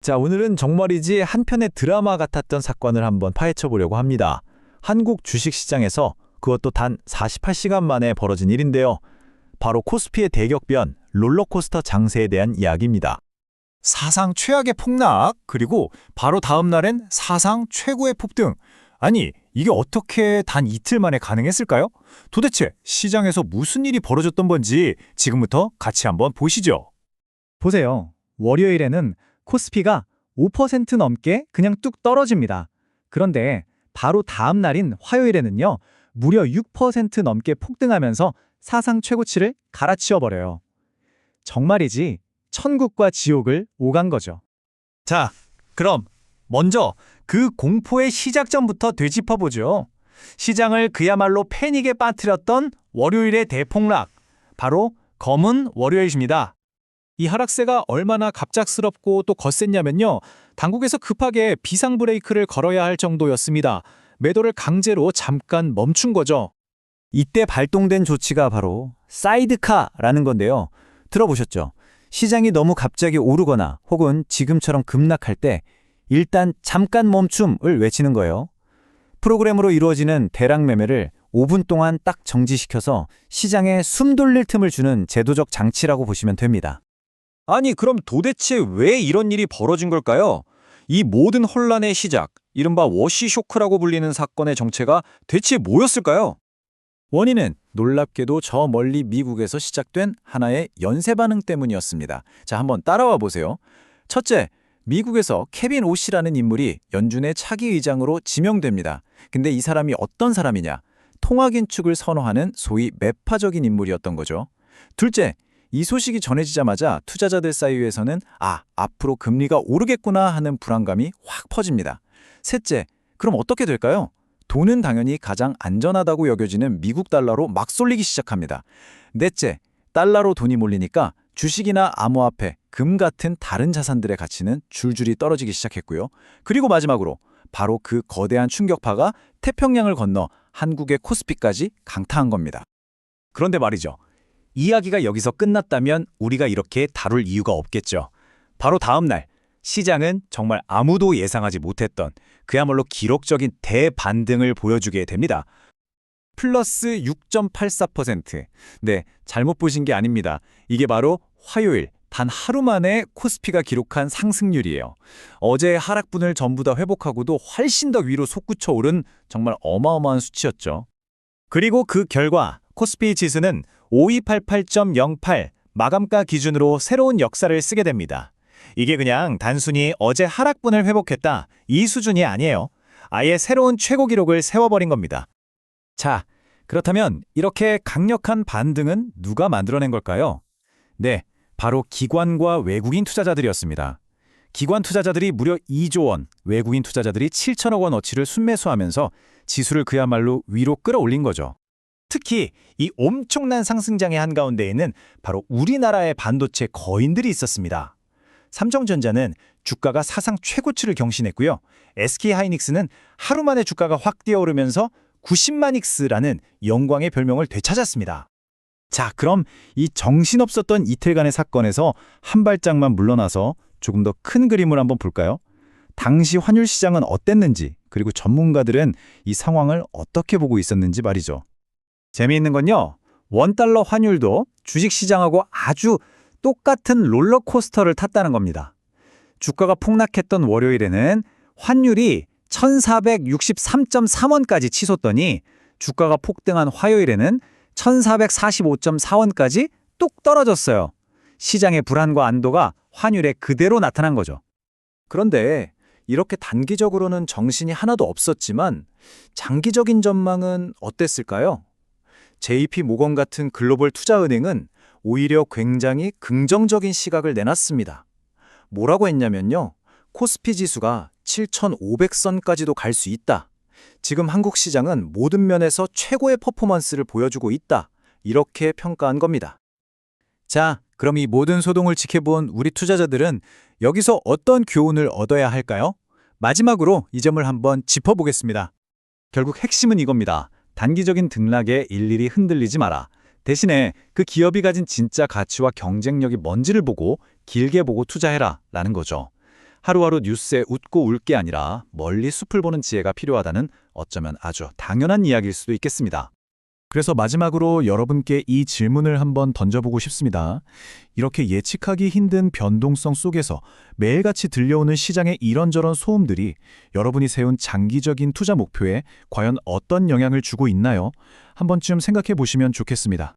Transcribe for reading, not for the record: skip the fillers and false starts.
자, 오늘은 정말이지 한 편의 드라마 같았던 사건을 한번 파헤쳐 보려고 합니다. 한국 주식시장에서 그것도 단 48시간 만에 벌어진 일인데요. 바로 코스피의 대격변, 롤러코스터 장세에 대한 이야기입니다. 사상 최악의 폭락, 그리고 바로 다음 날엔 사상 최고의 폭등. 아니, 이게 어떻게 단 이틀 만에 가능했을까요? 도대체 시장에서 무슨 일이 벌어졌던 건지 지금부터 같이 한번 보시죠. 보세요. 월요일에는 코스피가 5% 넘게 그냥 뚝 떨어집니다. 그런데 바로 다음 날인 화요일에는요, 무려 6% 넘게 폭등하면서 사상 최고치를 갈아치워버려요. 정말이지 천국과 지옥을 오간 거죠. 자, 그럼 먼저 그 공포의 시작점부터 되짚어보죠. 시장을 그야말로 패닉에 빠뜨렸던 월요일의 대폭락, 바로 검은 월요일입니다. 이 하락세가 얼마나 갑작스럽고 또 거셌냐면요. 당국에서 급하게 비상 브레이크를 걸어야 할 정도였습니다. 매도를 강제로 잠깐 멈춘 거죠. 이때 발동된 조치가 바로 사이드카라는 건데요. 들어보셨죠? 시장이 너무 갑자기 오르거나 혹은 지금처럼 급락할 때 일단 잠깐 멈춤을 외치는 거예요. 프로그램으로 이루어지는 대량 매매를 5분 동안 딱 정지시켜서 시장에 숨 돌릴 틈을 주는 제도적 장치라고 보시면 됩니다. 아니, 그럼 도대체 왜 이런 일이 벌어진 걸까요? 이 모든 혼란의 시작, 이른바 워시 쇼크라고 불리는 사건의 정체가 대체 뭐였을까요? 원인은 놀랍게도 저 멀리 미국에서 시작된 하나의 연쇄 반응 때문이었습니다. 자, 한번 따라와 보세요. 첫째, 미국에서 케빈 오씨라는 인물이 연준의 차기 의장으로 지명됩니다. 근데 이 사람이 어떤 사람이냐? 통화긴축을 선호하는 소위 매파적인 인물이었던 거죠. 둘째, 이 소식이 전해지자마자 투자자들 사이에서는 앞으로 금리가 오르겠구나 하는 불안감이 확 퍼집니다. 셋째, 그럼 어떻게 될까요? 돈은 당연히 가장 안전하다고 여겨지는 미국 달러로 막 쏠리기 시작합니다. 넷째, 달러로 돈이 몰리니까 주식이나 암호화폐, 금 같은 다른 자산들의 가치는 줄줄이 떨어지기 시작했고요. 그리고 마지막으로 바로 그 거대한 충격파가 태평양을 건너 한국의 코스피까지 강타한 겁니다. 그런데 말이죠. 이야기가 여기서 끝났다면 우리가 이렇게 다룰 이유가 없겠죠. 바로 다음 날 시장은 정말 아무도 예상하지 못했던 그야말로 기록적인 대반등을 보여주게 됩니다. 플러스 6.84%. 네, 잘못 보신 게 아닙니다. 이게 바로 화요일 단 하루 만에 코스피가 기록한 상승률이에요. 어제의 하락분을 전부 다 회복하고도 훨씬 더 위로 솟구쳐 오른 정말 어마어마한 수치였죠. 그리고 그 결과 코스피 지수는 5288.08 마감가 기준으로 새로운 역사를 쓰게 됩니다. 이게 그냥 단순히 어제 하락분을 회복했다 이 수준이 아니에요. 아예 새로운 최고 기록을 세워버린 겁니다. 자, 그렇다면 이렇게 강력한 반등은 누가 만들어낸 걸까요? 네, 바로 기관과 외국인 투자자들이었습니다. 기관 투자자들이 무려 2조 원, 외국인 투자자들이 7천억 원어치를 순매수하면서 지수를 그야말로 위로 끌어올린 거죠. 특히 이 엄청난 상승장의 한가운데에는 바로 우리나라의 반도체 거인들이 있었습니다. 삼성전자는 주가가 사상 최고치를 경신했고요. SK하이닉스는 하루 만에 주가가 확 뛰어오르면서 90만익스라는 영광의 별명을 되찾았습니다. 자, 그럼 이 정신없었던 이틀간의 사건에서 한 발짝만 물러나서 조금 더 큰 그림을 한번 볼까요? 당시 환율 시장은 어땠는지, 그리고 전문가들은 이 상황을 어떻게 보고 있었는지 말이죠. 재미있는 건요, 원달러 환율도 주식시장하고 아주 똑같은 롤러코스터를 탔다는 겁니다. 주가가 폭락했던 월요일에는 환율이 1463.3원까지 치솟더니 주가가 폭등한 화요일에는 1445.4원까지 뚝 떨어졌어요. 시장의 불안과 안도가 환율에 그대로 나타난 거죠. 그런데 이렇게 단기적으로는 정신이 하나도 없었지만 장기적인 전망은 어땠을까요? JP모건 같은 글로벌 투자은행은 오히려 굉장히 긍정적인 시각을 내놨습니다. 뭐라고 했냐면요. 코스피 지수가 7,500선까지도 갈 수 있다. 지금 한국 시장은 모든 면에서 최고의 퍼포먼스를 보여주고 있다. 이렇게 평가한 겁니다. 자, 그럼 이 모든 소동을 지켜본 우리 투자자들은 여기서 어떤 교훈을 얻어야 할까요? 마지막으로 이 점을 한번 짚어보겠습니다. 결국 핵심은 이겁니다. 단기적인 등락에 일일이 흔들리지 마라. 대신에 그 기업이 가진 진짜 가치와 경쟁력이 뭔지를 보고 길게 보고 투자해라 라는 거죠. 하루하루 뉴스에 웃고 울 게 아니라 멀리 숲을 보는 지혜가 필요하다는 어쩌면 아주 당연한 이야기일 수도 있겠습니다. 그래서 마지막으로 여러분께 이 질문을 한번 던져보고 싶습니다. 이렇게 예측하기 힘든 변동성 속에서 매일같이 들려오는 시장의 이런저런 소음들이 여러분이 세운 장기적인 투자 목표에 과연 어떤 영향을 주고 있나요? 한 번쯤 생각해 보시면 좋겠습니다.